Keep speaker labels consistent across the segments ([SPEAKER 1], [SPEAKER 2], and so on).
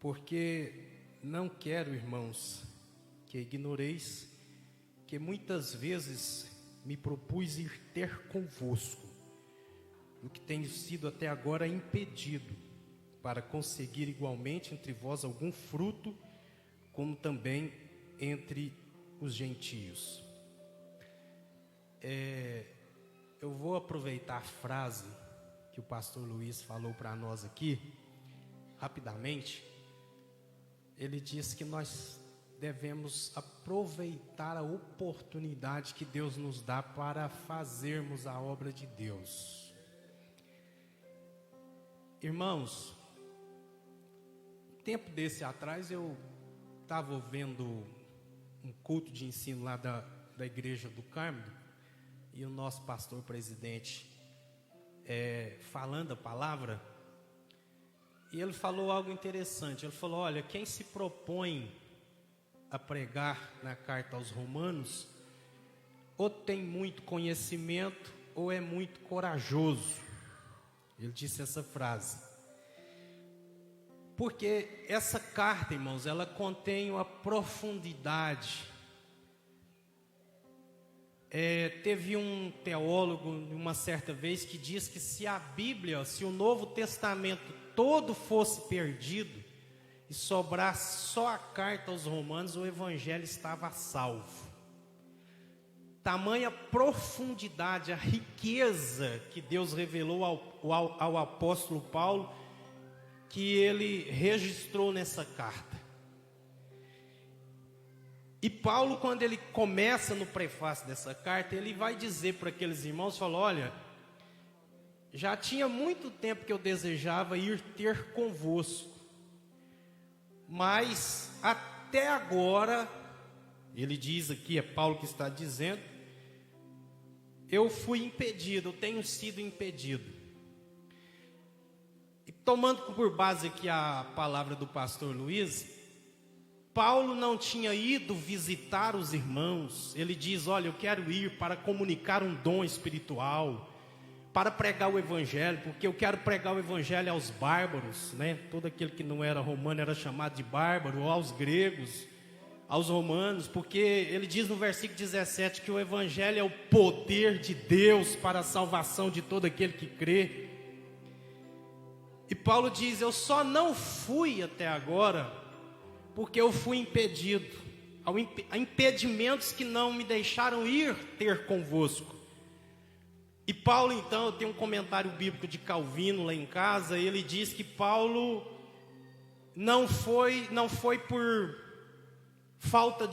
[SPEAKER 1] porque não quero, irmãos, que ignoreis que muitas vezes me propus ir ter convosco, o que tenho sido até agora impedido, para conseguir igualmente entre vós algum fruto, como também entre os gentios. Eu vou aproveitar a frase que o pastor Luiz falou para nós aqui, rapidamente. Ele disse que nós devemos aproveitar a oportunidade que Deus nos dá para fazermos a obra de Deus. Irmãos, tempo desse atrás eu estava vendo um culto de ensino lá da igreja do Carmo, e o nosso pastor presidente falando a palavra, e ele falou algo interessante. Ele falou: olha, quem se propõe a pregar na carta aos Romanos, ou tem muito conhecimento, ou é muito corajoso. Ele disse essa frase. Porque essa carta, irmãos, ela contém uma profundidade. Teve um teólogo, uma certa vez, que diz que se a Bíblia, se o Novo Testamento todo fosse perdido e sobrasse só a carta aos Romanos, o Evangelho estava salvo. Tamanha profundidade, a riqueza que Deus revelou ao apóstolo Paulo, que ele registrou nessa carta. E Paulo, quando ele começa no prefácio dessa carta, ele vai dizer para aqueles irmãos, falou: olha, já tinha muito tempo que eu desejava ir ter convosco, mas até agora, ele diz aqui, é Paulo que está dizendo, eu fui impedido, eu tenho sido impedido. E tomando por base aqui a palavra do pastor Luiz, Paulo não tinha ido visitar os irmãos. Ele diz: olha, eu quero ir para comunicar um dom espiritual, para pregar o Evangelho, porque eu quero pregar o Evangelho aos bárbaros, né? Todo aquele que não era romano era chamado de bárbaro, ou aos gregos, aos romanos, porque ele diz no versículo 17 que o Evangelho é o poder de Deus para a salvação de todo aquele que crê. E Paulo diz: eu só não fui até agora porque eu fui impedido. Há impedimentos que não me deixaram ir ter convosco. E Paulo, então, eu tenho um comentário bíblico de Calvino lá em casa, e ele diz que Paulo não foi por falta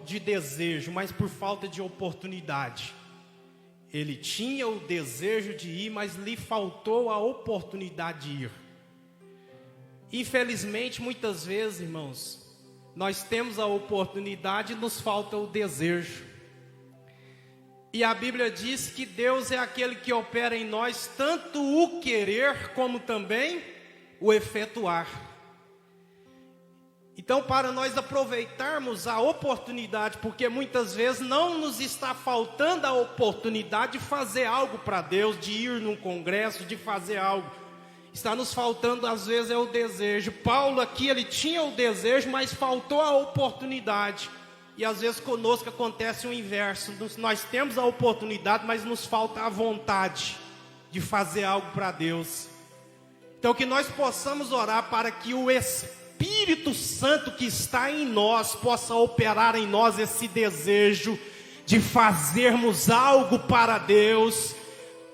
[SPEAKER 1] de desejo, mas por falta de oportunidade. Ele tinha o desejo de ir, mas lhe faltou a oportunidade de ir. Infelizmente, muitas vezes, irmãos, nós temos a oportunidade e nos falta o desejo. E a Bíblia diz que Deus é aquele que opera em nós tanto o querer como também o efetuar. Então, para nós aproveitarmos a oportunidade, porque muitas vezes não nos está faltando a oportunidade de fazer algo para Deus, de ir num congresso, de fazer algo. Está nos faltando, às vezes, é o desejo. Paulo aqui, ele tinha o desejo, mas faltou a oportunidade. E às vezes conosco acontece o inverso. Nós temos a oportunidade, mas nos falta a vontade de fazer algo para Deus. Então, que nós possamos orar para que o Espírito Santo que está em nós possa operar em nós esse desejo de fazermos algo para Deus,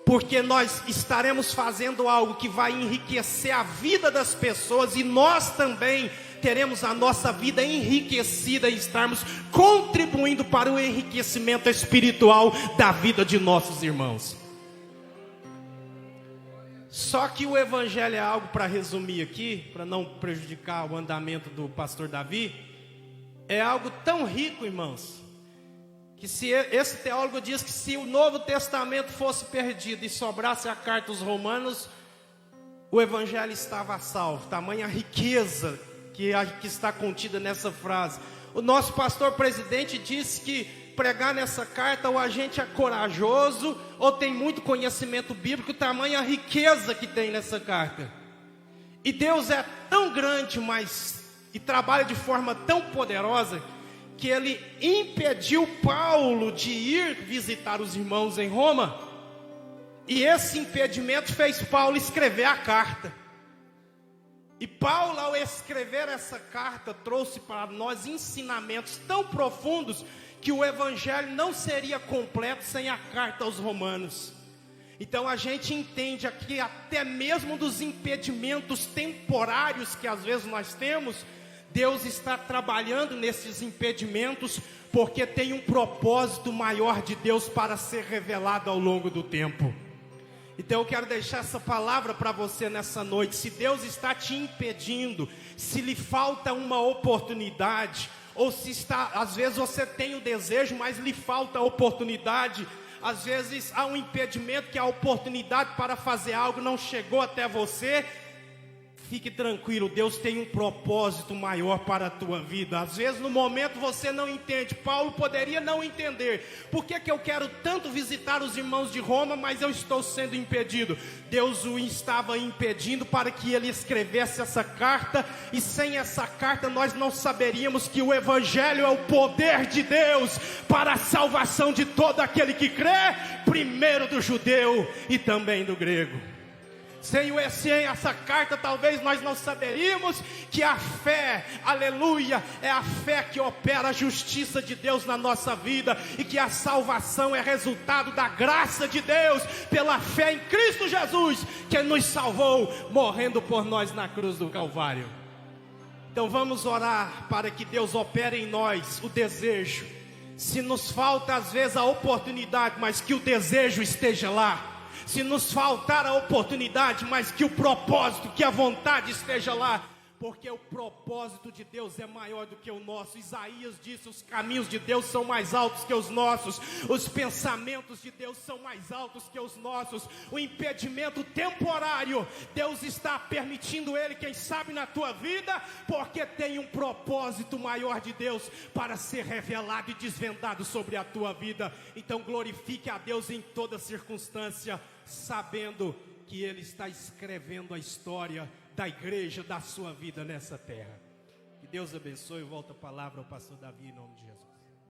[SPEAKER 1] porque nós estaremos fazendo algo que vai enriquecer a vida das pessoas, e nós também teremos a nossa vida enriquecida e estarmos contribuindo para o enriquecimento espiritual da vida de nossos irmãos. Só que o Evangelho é algo, para resumir aqui, para não prejudicar o andamento do pastor Davi, é algo tão rico, irmãos, que se esse teólogo diz que se o Novo Testamento fosse perdido e sobrasse a carta aos Romanos, o Evangelho estava salvo. Tamanha riqueza que está contida nessa frase. O nosso pastor presidente disse que pregar nessa carta, ou a gente é corajoso, ou tem muito conhecimento bíblico, tamanha riqueza que tem nessa carta. E Deus é tão grande, mas e trabalha de forma tão poderosa que ele impediu Paulo de ir visitar os irmãos em Roma. E esse impedimento fez Paulo escrever a carta. E Paulo, ao escrever essa carta, trouxe para nós ensinamentos tão profundos que o evangelho não seria completo sem a carta aos Romanos. Então a gente entende aqui até mesmo dos impedimentos temporários que às vezes nós temos, Deus está trabalhando nesses impedimentos porque tem um propósito maior de Deus para ser revelado ao longo do tempo. Então eu quero deixar essa palavra para você nessa noite. Se Deus está te impedindo, se lhe falta uma oportunidade, ou se está, às vezes você tem o desejo, mas lhe falta a oportunidade. Às vezes há um impedimento que a oportunidade para fazer algo não chegou até você. Fique tranquilo, Deus tem um propósito maior para a tua vida. Às vezes no momento você não entende. Paulo poderia não entender. Por que eu quero tanto visitar os irmãos de Roma, mas eu estou sendo impedido? Deus o estava impedindo para que ele escrevesse essa carta. E sem essa carta nós não saberíamos que o evangelho é o poder de Deus para a salvação de todo aquele que crê, primeiro do judeu e também do grego. Sem essa carta talvez nós não saberíamos que a fé, aleluia, é a fé que opera a justiça de Deus na nossa vida, e que a salvação é resultado da graça de Deus, pela fé em Cristo Jesus, que nos salvou, morrendo por nós na cruz do Calvário. Então vamos orar para que Deus opere em nós o desejo. Se nos falta às vezes a oportunidade, mas que o desejo esteja lá. Se nos faltar a oportunidade, mas que o propósito, que a vontade esteja lá. Porque o propósito de Deus é maior do que o nosso. Isaías disse: os caminhos de Deus são mais altos que os nossos. Os pensamentos de Deus são mais altos que os nossos. O impedimento temporário, Deus está permitindo ele, quem sabe na tua vida, porque tem um propósito maior de Deus para ser revelado e desvendado sobre a tua vida. Então glorifique a Deus em toda circunstância, sabendo que Ele está escrevendo a história da igreja, da sua vida nessa terra. Que Deus abençoe. Volta a palavra ao pastor Davi em nome de Jesus.